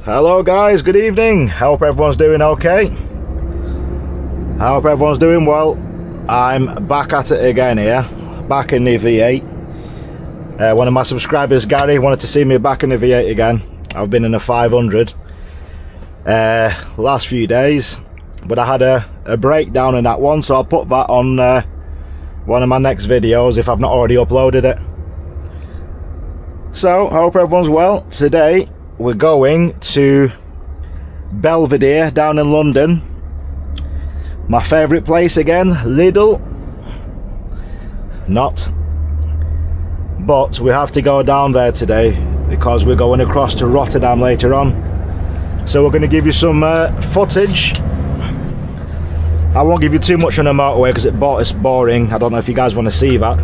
Hello guys, good evening. Hope everyone's doing okay. I hope everyone's doing well. I'm back at it again here, back in the V8. One of my subscribers, Gary, wanted to see me back in the V8 again. I've been in a 500 last few days, but I had a breakdown in that one, so I'll put that on one of my next videos if I've not already uploaded it. So I hope everyone's well. Today we're going to Belvedere down in London. My favourite place again, Lidl. Not. But we have to go down there today because we're going across to Rotterdam later on. So we're going to give you some footage. I won't give you too much on the motorway because it's boring. I don't know if you guys want to see that.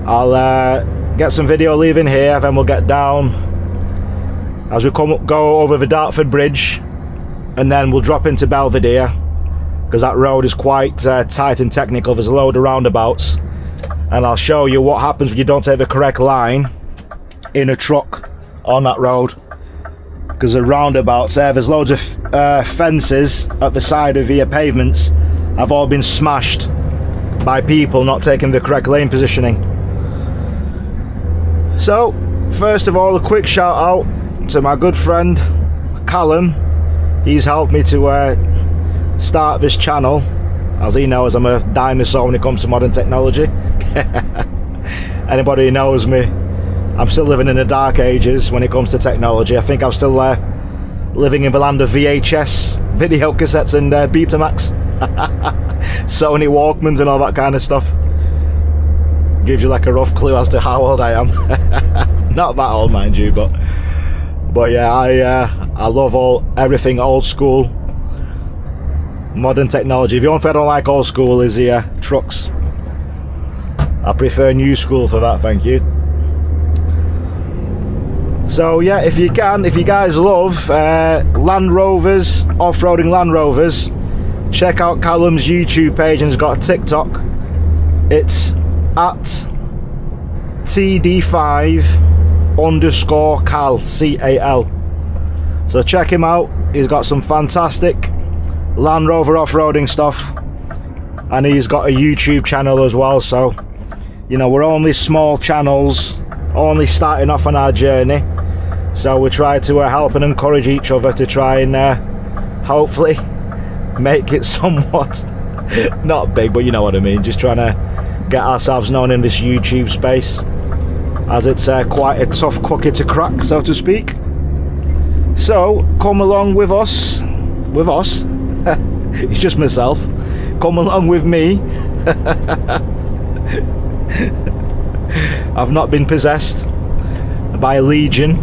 I'll get some video leaving here, then we'll get down as we go over the Dartford Bridge, and then we'll drop into Belvedere because that road is quite tight and technical. There's a load of roundabouts, and I'll show you what happens when you don't take the correct line in a truck on that road, because the roundabouts there's loads of fences at the side of the pavements have all been smashed by people not taking the correct lane positioning. So first of all, a quick shout out to my good friend Callum. He's helped me to start this channel. As he knows, I'm a dinosaur when it comes to modern technology. Anybody who knows me, I'm still living in the dark ages when it comes to technology. I think I'm still living in the land of VHS video cassettes and Betamax, Sony Walkmans and all that kind of stuff. Gives you like a rough clue as to how old I am. Not that old, mind you, but yeah, I love everything old school, modern technology. The only thing I don't like old school is the trucks. I prefer new school for that, thank you. So yeah, if you guys love Land Rovers, off-roading Land Rovers, check out Callum's YouTube page, and he's got a TikTok. It's at TD5_Cal, C-A-L. So check him out. He's got some fantastic Land Rover off-roading stuff, and he's got a YouTube channel as well. So, you know, we're only small channels, only starting off on our journey, so we try to help and encourage each other to try and hopefully make it somewhat not big, but you know what I mean, just trying to get ourselves known in this YouTube space, as it's quite a tough cookie to crack, so to speak. So come along with us it's just myself, come along with me. I've not been possessed by a legion.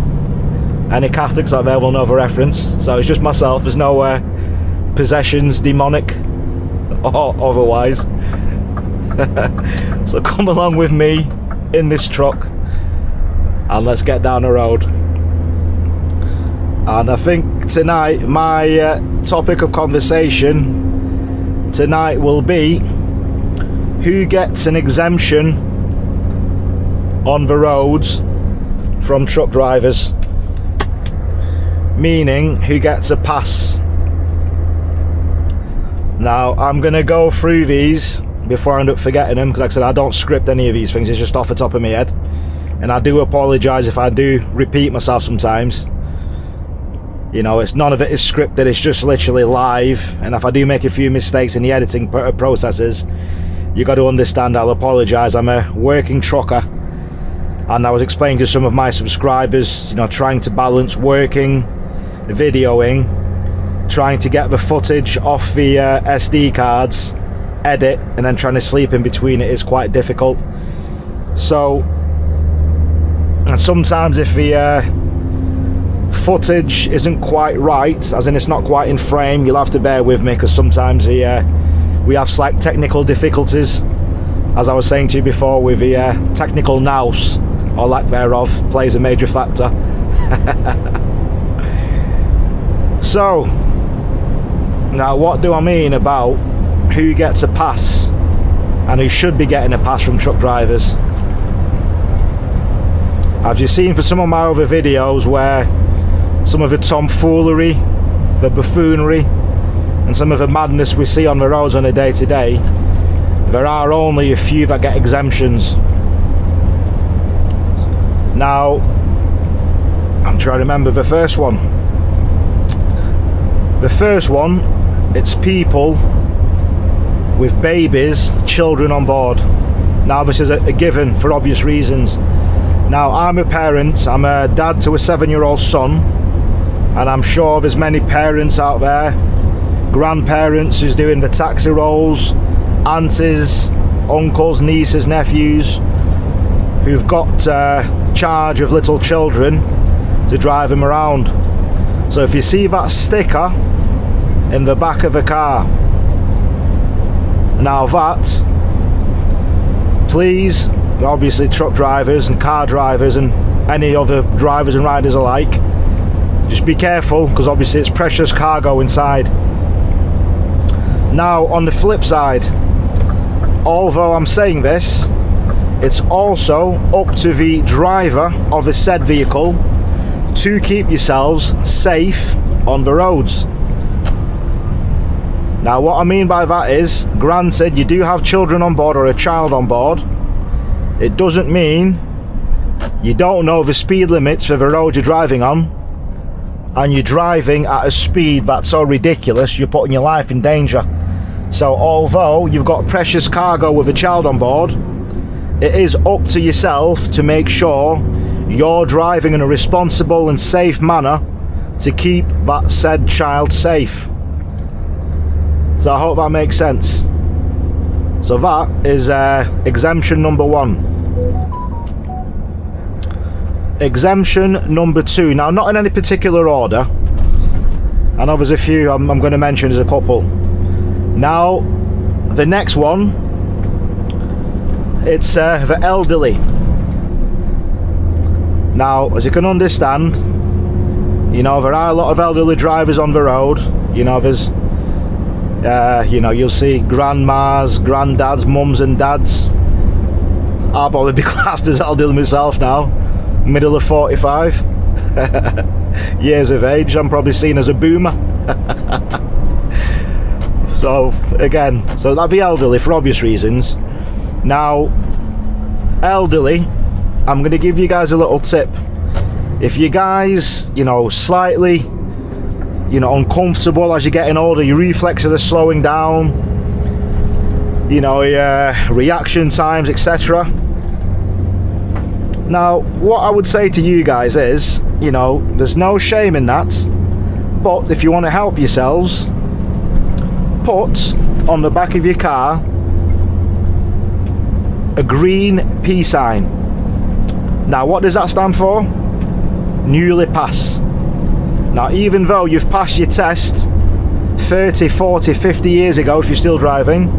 Any Catholics out there will know the reference. So it's just myself, there's no possessions, demonic or otherwise. So come along with me in this truck and let's get down the road. And I think tonight my topic of conversation tonight will be who gets an exemption on the roads from truck drivers, meaning who gets a pass. Now I'm gonna go through these before I end up forgetting them, because like I said, I don't script any of these things, it's just off the top of my head, and I do apologise if I do repeat myself sometimes. You know, none of it is scripted, it's just literally live, and if I do make a few mistakes in the editing processes, you got to understand, I'll apologise. I'm a working trucker, and I was explaining to some of my subscribers, you know, trying to balance working, videoing, trying to get the footage off the SD cards, edit, and then trying to sleep in between it is quite difficult. So, and sometimes if the footage isn't quite right, as in it's not quite in frame, you'll have to bear with me, because sometimes we have slight technical difficulties, as I was saying to you before, with the technical nous, or lack thereof, plays a major factor. So now what do I mean about who gets a pass and who should be getting a pass from truck drivers? As you've seen for some of my other videos where some of the tomfoolery, the buffoonery, and some of the madness we see on the roads on a day-to-day, there are only a few that get exemptions. Now, I'm trying to remember the first one. The first one, it's people with babies, children on board. Now this is a given for obvious reasons. Now I'm a parent, I'm a dad to a 7-year-old son, and I'm sure there's many parents out there, grandparents who's doing the taxi rolls, aunties, uncles, nieces, nephews, who've got charge of little children to drive them around. So if you see that sticker in the back of a car, now that, please, obviously truck drivers and car drivers and any other drivers and riders alike, just be careful, because obviously it's precious cargo inside. Now on the flip side, although I'm saying this, it's also up to the driver of the said vehicle to keep yourselves safe on the roads. Now what I mean by that is, granted you do have children on board or a child on board, it doesn't mean you don't know the speed limits for the road you're driving on, and you're driving at a speed that's so ridiculous you're putting your life in danger. So although you've got precious cargo with a child on board, it is up to yourself to make sure you're driving in a responsible and safe manner to keep that said child safe. So I hope that makes sense. So that is exemption number 1. Exemption number 2. Now, not in any particular order. I know there's a few I'm going to mention, as a couple. Now, the next one, it's the elderly. Now, as you can understand, you know, there are a lot of elderly drivers on the road. You know, there's you know, you'll see grandmas, granddads, mums and dads. I'll probably be classed as elderly myself now, middle of 45 years of age. I'm probably seen as a boomer. So again, so that'd be elderly for obvious reasons. Now, elderly, I'm going to give you guys a little tip. If you guys, you know, slightly, you know, uncomfortable as you're getting older, your reflexes are slowing down, you know, your reaction times, etc. Now, what I would say to you guys is, you know, there's no shame in that, but if you want to help yourselves, put on the back of your car a green P sign. Now, what does that stand for? Newly pass. Now, even though you've passed your test 30, 40, 50 years ago, if you're still driving,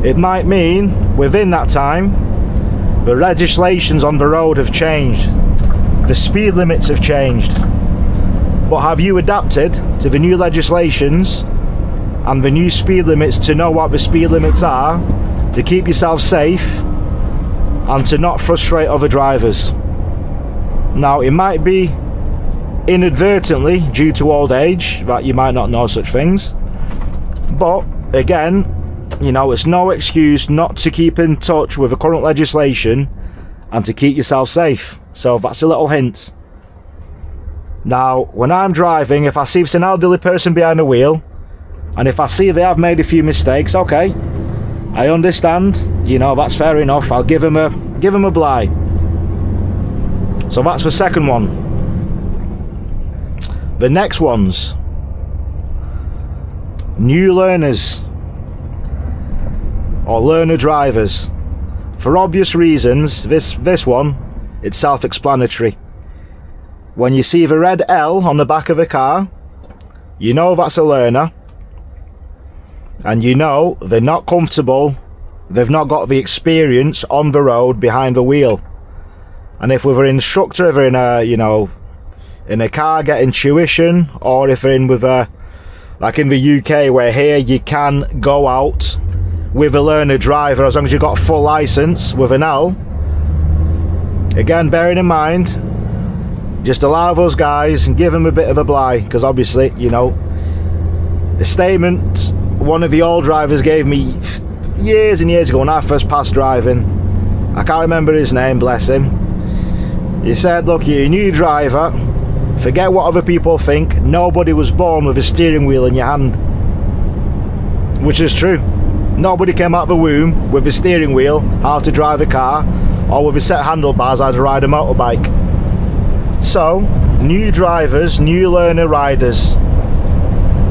it might mean within that time the legislations on the road have changed, the speed limits have changed, but have you adapted to the new legislations and the new speed limits to know what the speed limits are, to keep yourself safe and to not frustrate other drivers? Now, it might be inadvertently due to old age that you might not know such things, but again, you know, it's no excuse not to keep in touch with the current legislation and to keep yourself safe. So that's a little hint. Now, when I'm driving, if I see it's an elderly person behind the wheel, and if I see they have made a few mistakes, okay, I understand, you know, that's fair enough. I'll give them a bly. So that's the second one. The next one's new learners or learner drivers. For obvious reasons, this one, it's self-explanatory. When you see the red L on the back of a car, you know that's a learner, and you know they're not comfortable, they've not got the experience on the road behind the wheel. And if we're an instructor, if we're in a, you know, in a car getting tuition, or if they're in with a, like in the UK, where here you can go out with a learner driver as long as you've got a full license with an L. Again, bearing in mind, just allow those guys and give them a bit of a bly, because obviously, you know, the statement one of the old drivers gave me years and years ago when I first passed driving, I can't remember his name, bless him. He said, look, you're a new driver, forget what other people think, nobody was born with a steering wheel in your hand. Which is true. Nobody came out of the womb with a steering wheel, how to drive a car, or with a set of handlebars, how to ride a motorbike. So, new drivers, new learner riders,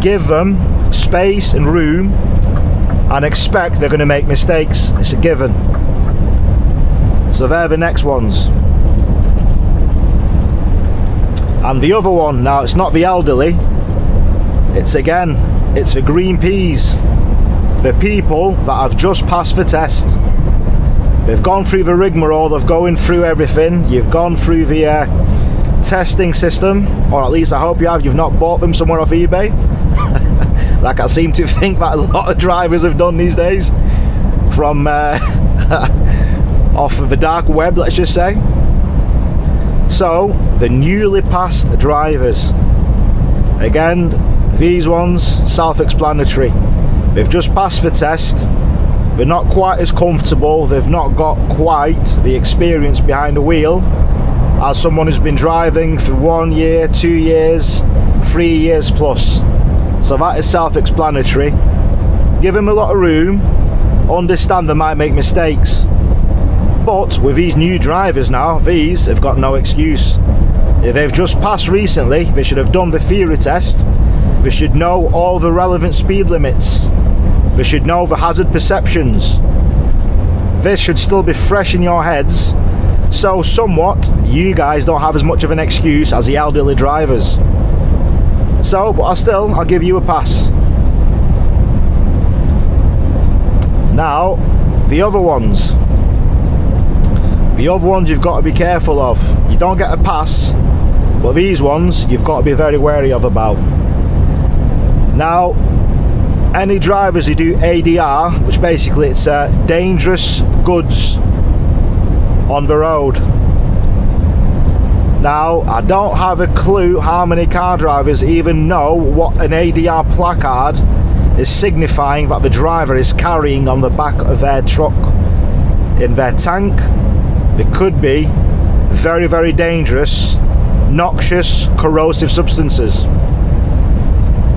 give them space and room and expect they're going to make mistakes. It's a given. So they're the next ones. And the other one, now it's not the elderly, it's the green peas, the people that have just passed the test. They've gone through the rigmarole of going through everything. You've gone through the testing system, or at least I hope you have. You've not bought them somewhere off eBay like I seem to think that a lot of drivers have done these days, from off of the dark web, let's just say. So the newly passed drivers, again, these ones self-explanatory. They've just passed the test, they're not quite as comfortable, they've not got quite the experience behind the wheel as someone who's been driving for 1 year, 2 years, 3 years plus. So that is self-explanatory. Give them a lot of room, understand they might make mistakes. But with these new drivers now, these have got no excuse. If they've just passed recently, they should have done the theory test. They should know all the relevant speed limits. They should know the hazard perceptions. This should still be fresh in your heads. So somewhat, you guys don't have as much of an excuse as the elderly drivers. So, but I'll give you a pass. Now, the other ones. The other ones you've got to be careful of. You don't get a pass, but these ones you've got to be very wary of about. Now, any drivers who do ADR, which basically it's dangerous goods on the road. Now, I don't have a clue how many car drivers even know what an ADR placard is signifying that the driver is carrying on the back of their truck. In their tank, there could be very, very dangerous, noxious, corrosive substances.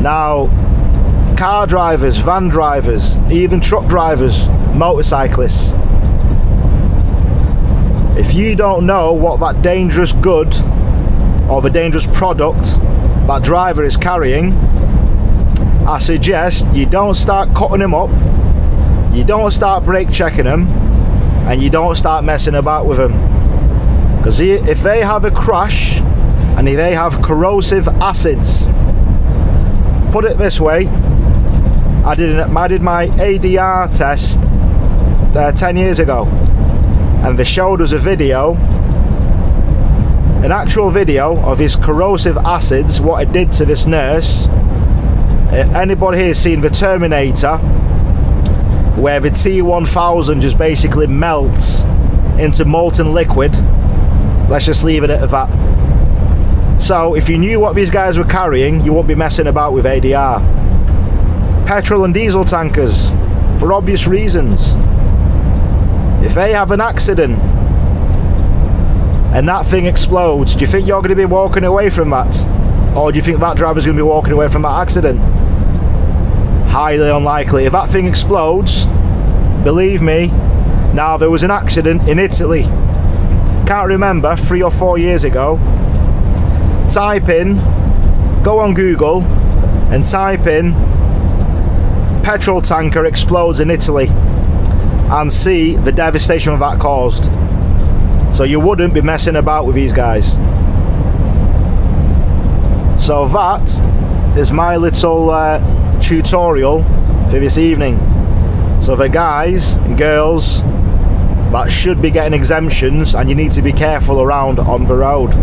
Now, car drivers, van drivers, even truck drivers, motorcyclists, if you don't know what that dangerous good or the dangerous product that driver is carrying, I suggest you don't start cutting them up, you don't start brake checking them, and you don't start messing about with them. Because if they have a crash and if they have corrosive acids, put it this way, I did my ADR test 10 years ago, and they showed us a video, an actual video of this corrosive acids, what it did to this nurse. Anybody here seen the Terminator, where the T-1000 just basically melts into molten liquid? Let's just leave it at that. So if you knew what these guys were carrying, you wouldn't be messing about with ADR. Petrol and diesel tankers, for obvious reasons. If they have an accident and that thing explodes, do you think you're going to be walking away from that? Or do you think that driver's going to be walking away from that accident? Highly unlikely. If that thing explodes, believe me, now there was an accident in Italy, can't remember, 3 or 4 years ago. Type in, go on Google and type in petrol tanker explodes in Italy and see the devastation that caused. So you wouldn't be messing about with these guys. So that is my little tutorial for this evening. So the guys and girls that should be getting exemptions, and you need to be careful around on the road.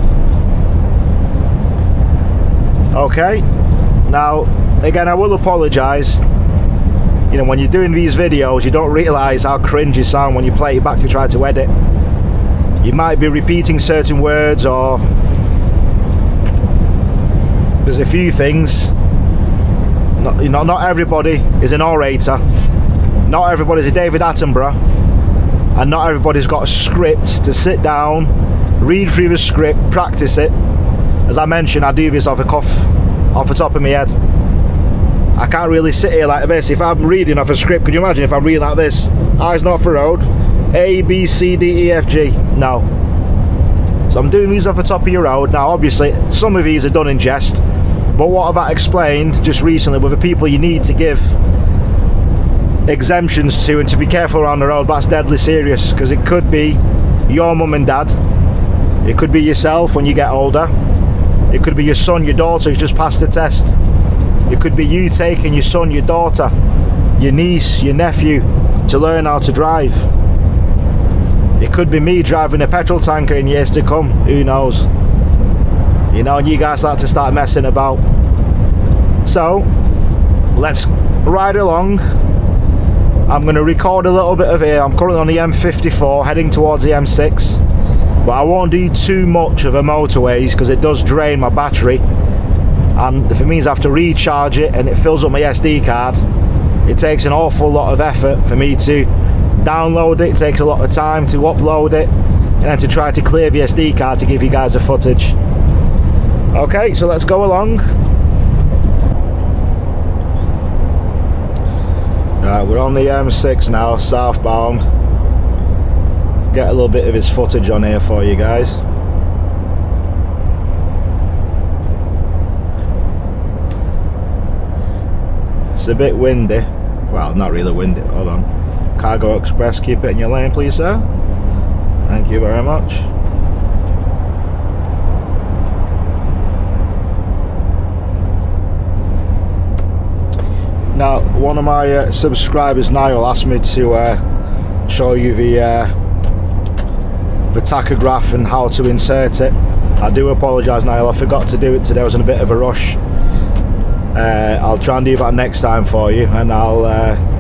Okay, now again, I will apologise. You know, when you're doing these videos, you don't realise how cringe you sound when you play it back to try to edit. You might be repeating certain words, or there's a few things. Not everybody is an orator. Not everybody's a David Attenborough, and not everybody's got a script to sit down, read through the script, practice it. As I mentioned, I do this off the cuff, off the top of my head. I can't really sit here like this. If I'm reading off a script, could you imagine if I'm reading like this? Eyes not for road, A, B, C, D, E, F, G. No. So I'm doing these off the top of your road. Now, obviously, some of these are done in jest, but what have I explained just recently with the people you need to give exemptions to and to be careful around the road, that's deadly serious, because it could be your mum and dad, it could be yourself when you get older, it could be your son, your daughter who's just passed the test, it could be you taking your son, your daughter, your niece, your nephew to learn how to drive. It could be me driving a petrol tanker in years to come, who knows. You know, and you guys like to start messing about. So let's ride along. I'm going to record a little bit of here. I'm currently on the M54 heading towards the M6, but I won't do too much of the motorways because it does drain my battery, and if it means I have to recharge it and it fills up my SD card, it takes an awful lot of effort for me to download it. It takes a lot of time to upload it and then to try to clear the SD card to give you guys the footage. Okay, so let's go along. Right, we're on the M6 now, southbound. Get a little bit of his footage on here for you guys. It's a bit windy. Well, not really windy. Hold on. Cargo Express, keep it in your lane, please, sir. Thank you very much. Now, one of my subscribers, Niall, asked me to show you the tachograph and how to insert it. I do apologise, Niall, I forgot to do it today. I was in a bit of a rush. I'll try and do that next time for you, and I'll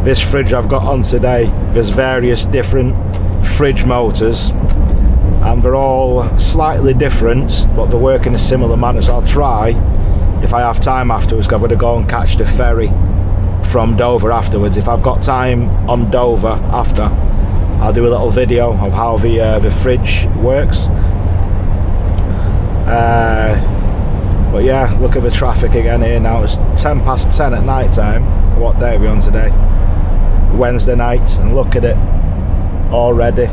this fridge I've got on today, there's various different fridge motors and they're all slightly different, but they work in a similar manner, so I'll try, if I have time afterwards, I've got to go and catch the ferry from Dover afterwards. If I've got time on Dover after, I'll do a little video of how the fridge works. But yeah, look at the traffic again here now. It's 10 past 10 at night time. What day are we on today? Wednesday night, and look at it already.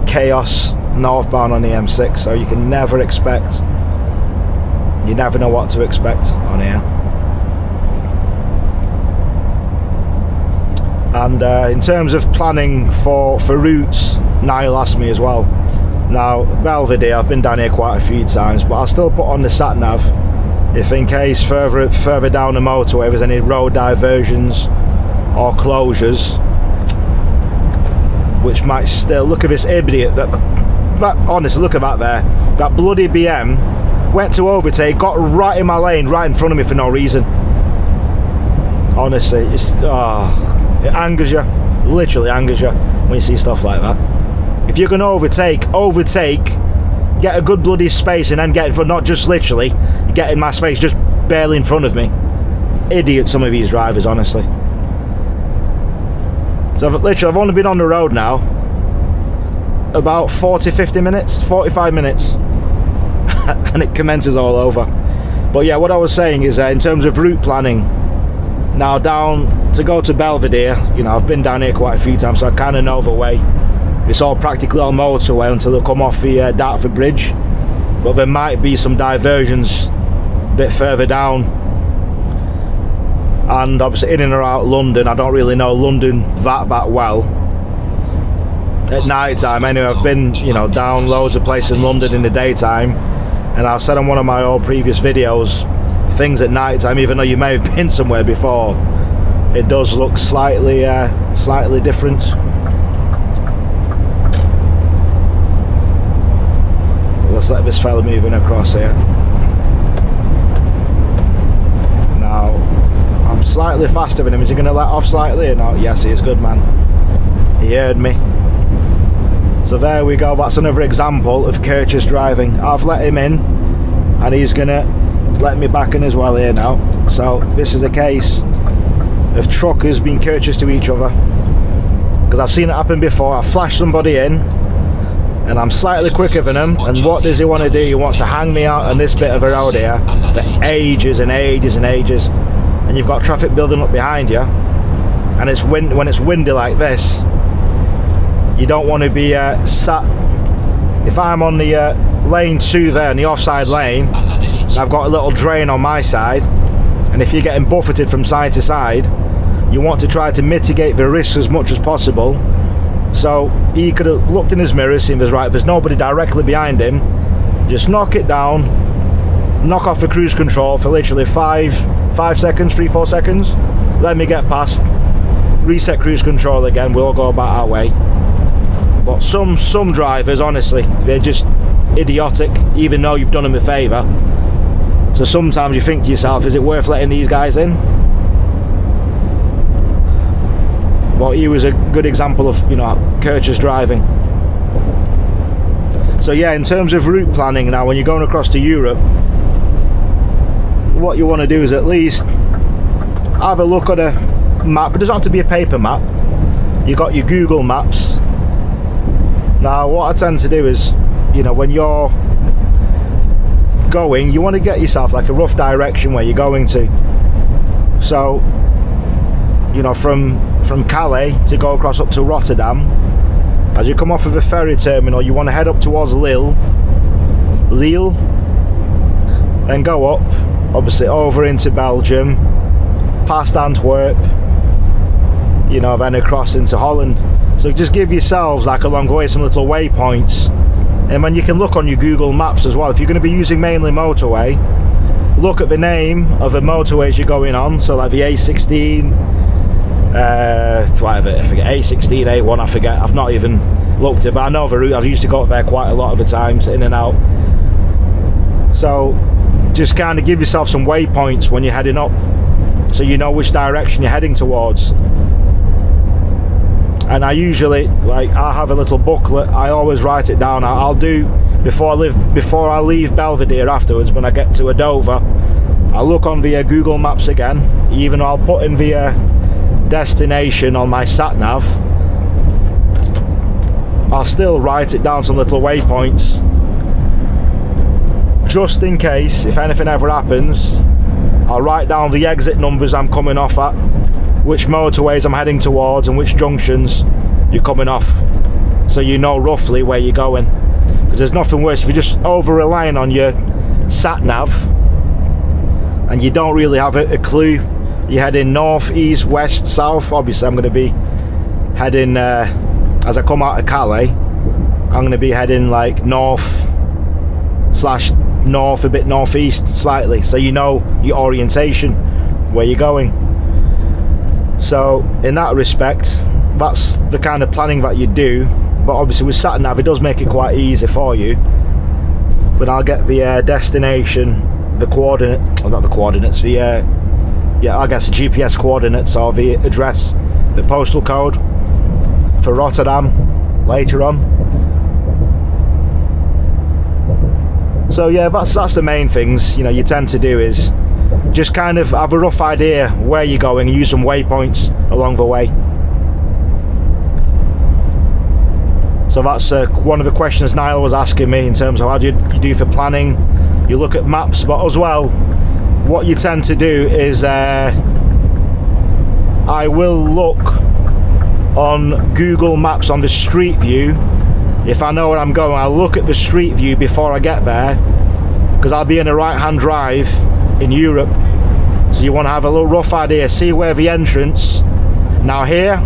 Chaos northbound on the M6, so you can never expect, you never know what to expect on here. And in terms of planning for routes, Niall asked me as well. Now, Belvedere, I've been down here quite a few times, but I'll still put on the sat-nav if in case further down the motorway there's any road diversions or closures, which might still, look at this idiot, that honestly, look at that there, that bloody BM went to overtake, got right in my lane, right in front of me for no reason. Honestly, it's, it angers you, literally angers you when you see stuff like that. If you're going to overtake, get a good bloody space and then get in front, not just literally get in my space, just barely in front of me. Idiot, some of these drivers, honestly. So I've only been on the road now about 40-50 minutes, 45 minutes and it commences all over. But yeah, what I was saying is in terms of route planning, now down to go to Belvedere, you know, I've been down here quite a few times, so I kind of know the way. It's all practically on motorway until they come off the Dartford Bridge, but there might be some diversions a bit further down, and obviously in and around London. I don't really know London that well at night time anyway. I've been, you know, down loads of places in London in the daytime, and I said on one of my old previous videos, things at night time, even though you may have been somewhere before, it does look slightly different. Let's let this fella moving across here. Now, I'm slightly faster than him. Is he going to let off slightly or not? Yes, he is. Good man. He heard me. So there we go. That's another example of courteous driving. I've let him in. and he's gonna let me back in as well here now. So this is a case of truckers being courteous to each other, because I've seen it happen before. I flash somebody in and I'm slightly quicker than him, and what does he want to do? He wants to hang me out on this bit of a road here for ages and ages and ages, and you've got traffic building up behind you, and it's when it's windy like this, you don't want to be sat. If I'm on the lane 2 there in the offside lane, and I've got a little drain on my side, and if you're getting buffeted from side to side, you want to try to mitigate the risks as much as possible. So he could have looked in his mirror, seen there's right, there's nobody directly behind him, just knock it down, knock off the cruise control for literally 5 seconds, 3-4 seconds, let me get past, reset cruise control again, we'll go about our way. But some drivers, honestly, they're just idiotic, even though you've done them a favour. So sometimes you think to yourself, is it worth letting these guys in? Well, he was a good example of, you know, courteous driving. So yeah, in terms of route planning now, when you're going across to Europe, what you want to do is at least have a look at a map. It doesn't have to be a paper map. You got your Google Maps. Now what I tend to do is, you know, when you're going, you want to get yourself like a rough direction where you're going to. So, you know, from Calais to go across up to Rotterdam, as you come off of a ferry terminal, you want to head up towards Lille, then go up, obviously over into Belgium, past Antwerp, you know, then across into Holland. So just give yourselves like along the way some little waypoints, and when you can look on your Google Maps as well, if you're going to be using mainly motorway, look at the name of the motorways you're going on. So like the A16, whatever, I forget, A16, A1, I forget, I've not even looked at it, but I know the route. I've used to go up there quite a lot of the times, in and out. So just kind of give yourself some waypoints when you're heading up, so you know which direction you're heading towards. And I usually, like, I have a little booklet, I always write it down. I'll do, before I leave Belvedere afterwards, when I get to Dover, I'll look on the Google Maps again, even though I'll put in the destination on my sat nav, I'll still write it down, some little waypoints, just in case, if anything ever happens. I'll write down the exit numbers I'm coming off at, which motorways I'm heading towards, and which junctions you're coming off, so you know roughly where you're going. Because there's nothing worse if you're just over relying on your sat nav and you don't really have a clue. You're heading north, east, west, south. Obviously I'm going to be heading, as I come out of Calais, I'm going to be heading like north, a bit northeast slightly, so you know your orientation, where you're going. So in that respect, that's the kind of planning that you do. But obviously with sat nav, it does make it quite easy for you. But I'll get the destination, the coordinate, well, not the coordinates, the yeah, I guess the GPS coordinates, or the address, the postal code for Rotterdam later on. So yeah, that's the main things, you know, you tend to do is just kind of have a rough idea where you're going, use some waypoints along the way. So that's one of the questions Niall was asking me, in terms of how do you do for planning. You look at maps, but as well, what you tend to do is I will look on Google Maps on the street view. If I know where I'm going, I'll look at the street view before I get there, because I'll be in a right-hand drive in Europe. So you want to have a little rough idea, see where the entrance. Now here,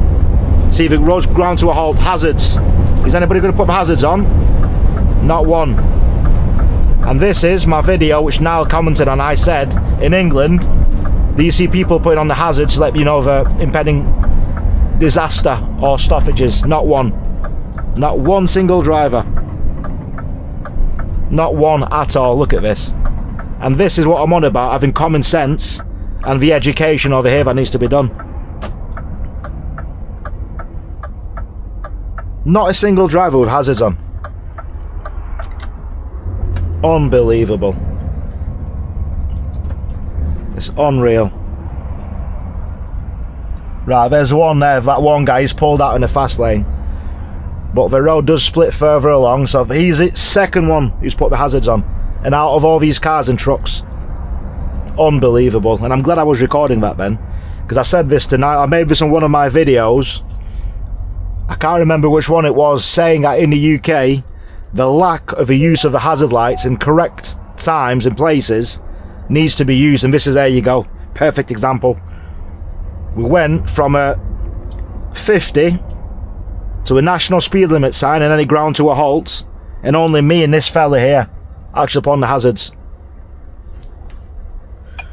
see if the road's ground to a halt. Hazards. Is anybody going to put the hazards on? Not one. And this is my video which Niall commented on. I said, in England, do you see people putting on the hazards to let you know the impending disaster or stoppages? Not one. Not one single driver. Not one at all. Look at this. And this is what I'm on about, having common sense and the education over here that needs to be done. Not a single driver with hazards on. Unbelievable. It's unreal. Right, there's one there. That one guy, he's pulled out in the fast lane. But the road does split further along, so he's the second one who's put the hazards on. And out of all these cars and trucks. Unbelievable. And I'm glad I was recording that then. Because I said this tonight, I made this on one of my videos. I can't remember which one it was, saying that in the UK, the lack of the use of the hazard lights in correct times and places needs to be used. And this is, there you go, perfect example. We went from a 50 to a national speed limit sign and then it ground to a halt, and only me and this fella here actually upon the hazards.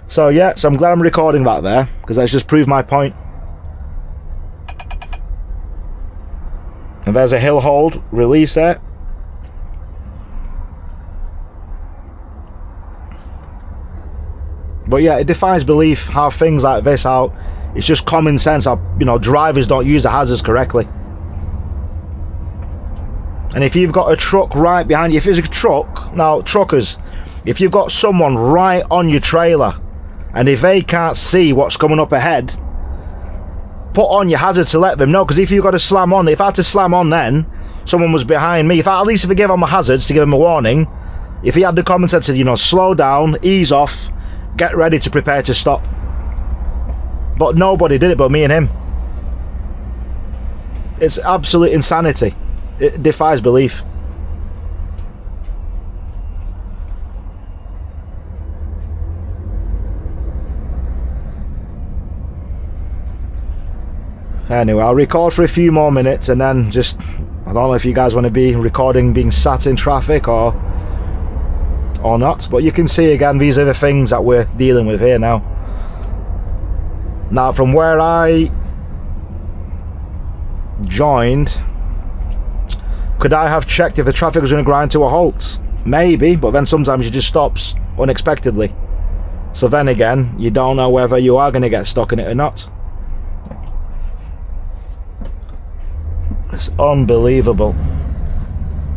So yeah, so I'm glad I'm recording that there, because that's just proved my point. And there's a hill hold release there. But yeah, it defies belief how things like this, how it's just common sense, how, you know, drivers don't use the hazards correctly. And if you've got a truck right behind you, if it's a truck, now truckers, if you've got someone right on your trailer and if they can't see what's coming up ahead, put on your hazard to let them know. Because if you've got to slam on, if I had to slam on then, someone was behind me, at least if I gave on my hazards to give them a warning, if he had the common sense to, you know, slow down, ease off, get ready to prepare to stop. But nobody did it but me and him. It's absolute insanity. It defies belief. Anyway, I'll record for a few more minutes and then just, I don't know if you guys want to be recording being sat in traffic or not, but you can see again, these are the things that we're dealing with here now. Now from where I joined, could I have checked if the traffic was going to grind to a halt? Maybe, but then sometimes it just stops unexpectedly. So then again, you don't know whether you are going to get stuck in it or not. It's unbelievable.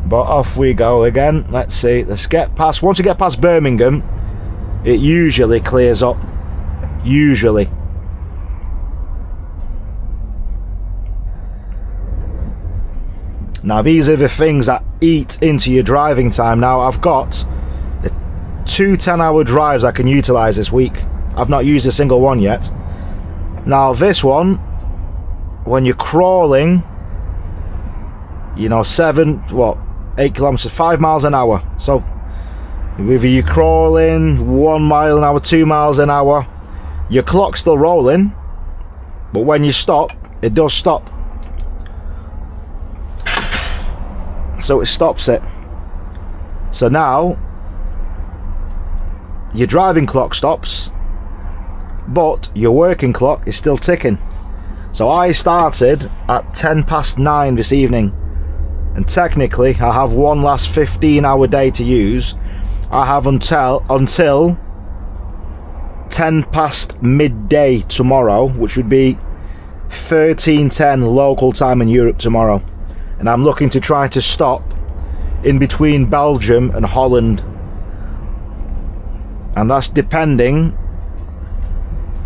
But off we go again. Let's see, let's get past, once you get past Birmingham, it usually clears up. Usually. Now these are the things that eat into your driving time. Now I've got 2 10-hour drives I can utilise this week. I've not used a single one yet. Now this one, when you're crawling, you know, 8 kilometers, 5 miles an hour. So whether you're crawling 1 mile an hour, 2 miles an hour, your clock's still rolling, but when you stop, it does stop. So it stops it. So now your driving clock stops, but your working clock is still ticking. So I started at 9:10 this evening, and technically I have one last 15-hour day to use. I have until 10 past midday tomorrow, which would be 13:10 local time in Europe tomorrow. And I'm looking to try to stop in between Belgium and Holland. And that's depending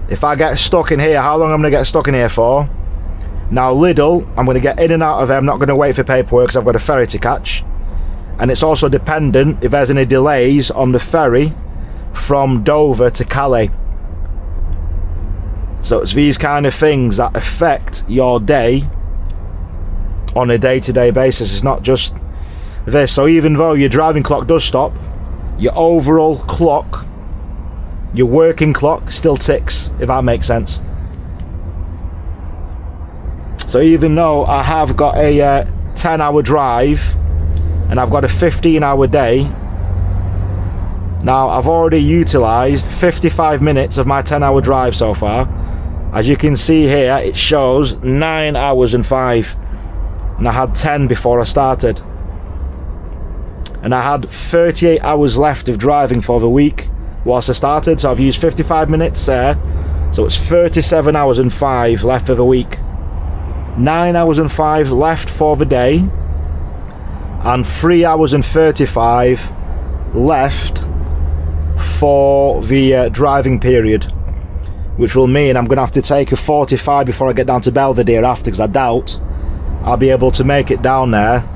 if I get stuck in here, how long I'm going to get stuck in here for. Now Lidl, I'm going to get in and out of there. I'm not going to wait for paperwork because I've got a ferry to catch. And it's also dependent if there's any delays on the ferry from Dover to Calais. So it's these kind of things that affect your day on a day-to-day basis. It's not just this. So even though your driving clock does stop, your overall clock, your working clock still ticks, if that makes sense. So even though I have got a 10-hour drive and I've got a 15-hour day, now I've already utilised 55 minutes of my 10-hour drive so far. As you can see here, it shows 9 hours and 5, and I had 10 before I started. And I had 38 hours left of driving for the week whilst I started, so I've used 55 minutes there, so it's 37 hours and 5 left for the week. 9 hours and 5 left for the day, and 3 hours and 35 left for the driving period, which will mean I'm going to have to take a 45 before I get down to Belvedere after, because I doubt I'll be able to make it down there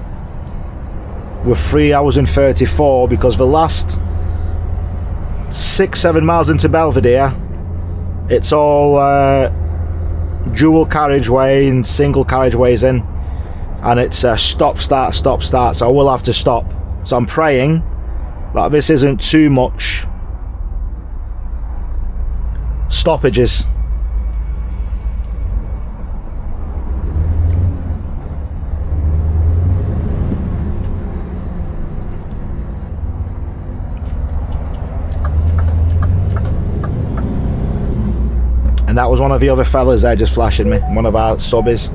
with 3 hours and 34, because the last 6-7 miles into Belvedere it's all dual carriageway and single carriageways in, and it's stop start, so I will have to stop. So I'm praying that this isn't too much stoppages. And that was one of the other fellas there just flashing me, one of our subbies.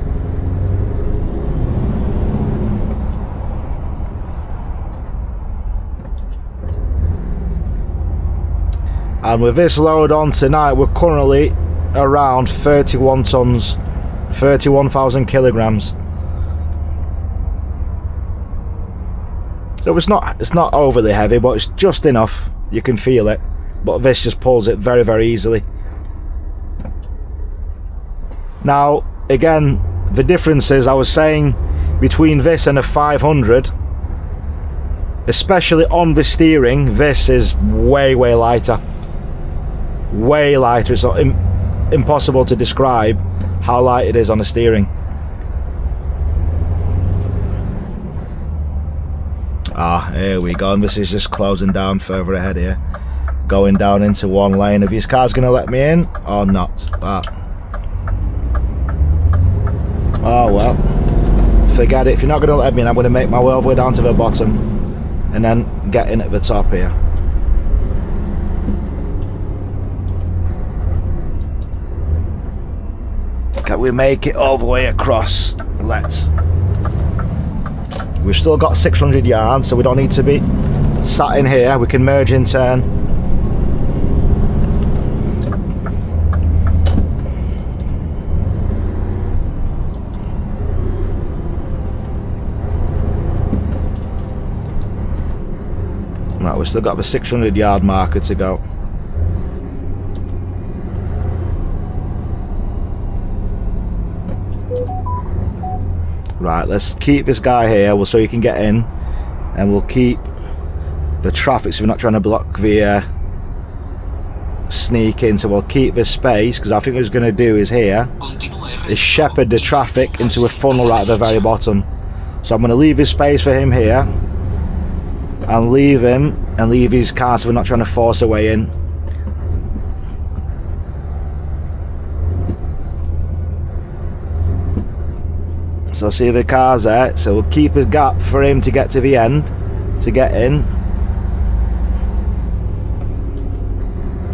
And with this load on tonight, we're currently around 31 tons, 31,000 kilograms. So it's not overly heavy, but it's just enough. You can feel it, but this just pulls it very, very easily. Now, again, the difference is, I was saying, between this and a 500, especially on the steering, this is way, way lighter. Way lighter. It's impossible to describe how light it is on the steering. Ah, here we go, and this is just closing down further ahead here, going down into one lane. If his car's going to let me in or not. Oh well, forget it. If you're not going to let me in, I'm going to make my way all the way down to the bottom and then get in at the top here. Can we make it all the way across? Let's. We've still got 600 yards, so we don't need to be sat in here. We can merge in turn. Right, we've still got the 600 yard marker to go. Right, let's keep this guy here so he can get in, and we'll keep the traffic so we're not trying to block the sneak in. So we'll keep this space, because I think what he's going to do is here is shepherd the traffic into a funnel right at the very bottom. So I'm going to leave this space for him here, and leave him and leave his car so we're not trying to force our way in. So see the car's there, so we'll keep a gap for him to get to the end, to get in.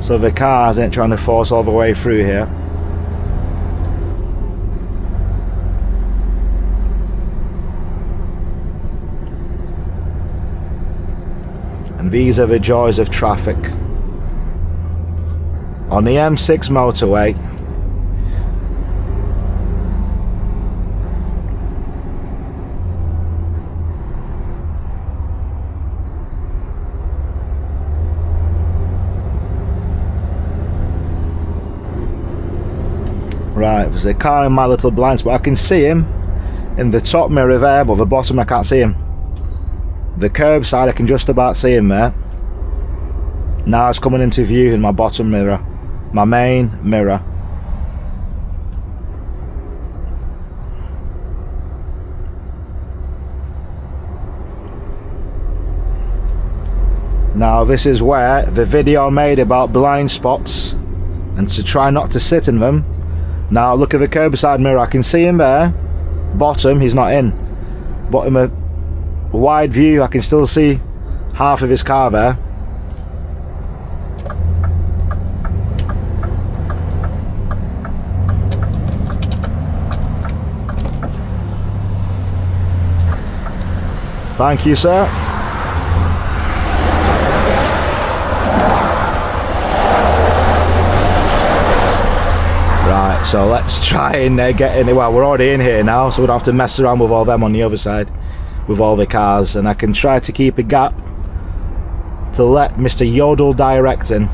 So the cars ain't trying to force all the way through here. And these are the joys of traffic. On the M6 motorway, right, there's a car in my little blind spot. I can see him in the top mirror there, but the bottom I can't see him. The curb side I can just about see him there. Now it's coming into view in my bottom mirror, my main mirror. Now this is where the video I made about blind spots and to try not to sit in them. Now look at the curbside mirror, I can see him there, bottom he's not in, but in a wide view I can still see half of his car there. Thank you, sir. Right, so let's try and get in. Well, we're already in here now, so we don't have to mess around with all them on the other side with all the cars, and I can try to keep a gap to let Mr. Yodel direct in.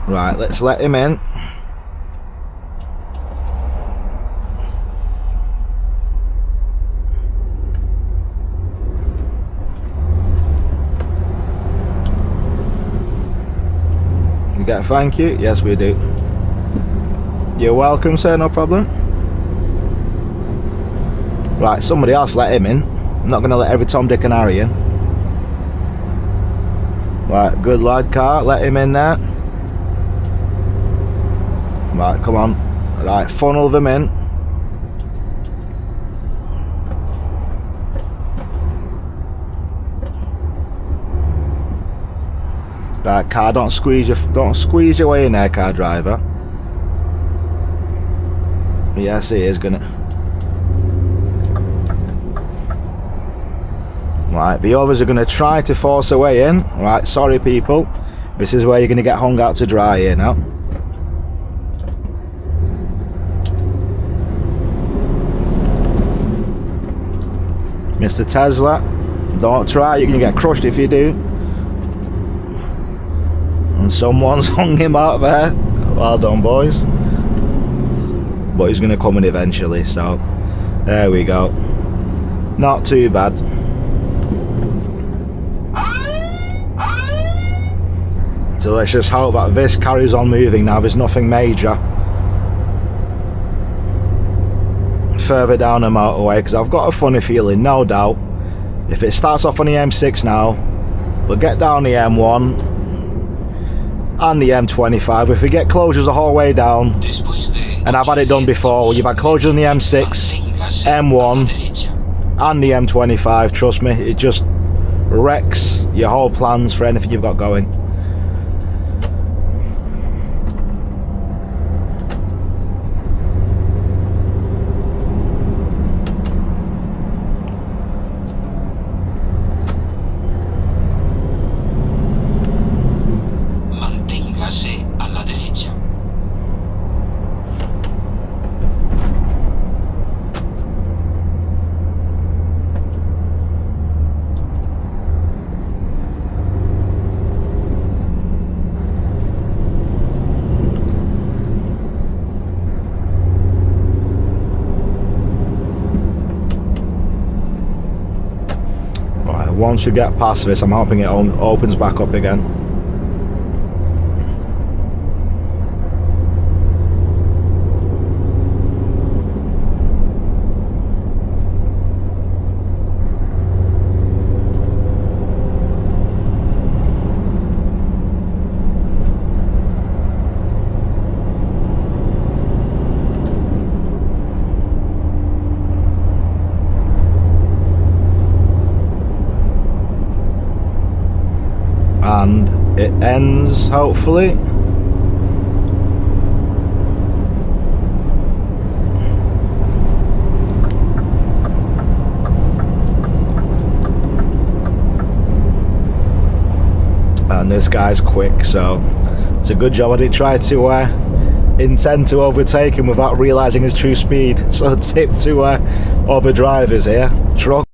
Right, let's let him in. You get a thank you? Yes, we do. You're welcome, sir, no problem. Right, somebody else let him in. I'm not going to let every Tom, Dick and Harry in. Right, good lad, car, let him in there. Right, come on. Right, funnel them in. Right, car, don't squeeze your way in there, car driver. Yes, he is gonna. Right, the others are gonna try to force their way in. Right, sorry people. This is where you're gonna get hung out to dry here now. Mr. Tesla, don't try, you're going to get crushed if you do. And someone's hung him out there. Well done, boys. But he's going to come in eventually, so there we go. Not too bad. So let's just hope that this carries on moving now. There's nothing major further down the motorway, because I've got a funny feeling, no doubt, if it starts off on the M6 now, we'll get down the M1 and the M25. If we get closures the whole way down, and I've had it done before, you've had closures on the M6, M1 and the M25, trust me, it just wrecks your whole plans for anything you've got going. Once we get past this, I'm hoping it opens back up again. And it ends, hopefully. And this guy's quick, so it's a good job I didn't try to intend to overtake him without realising his true speed. So tip to other drivers here, truck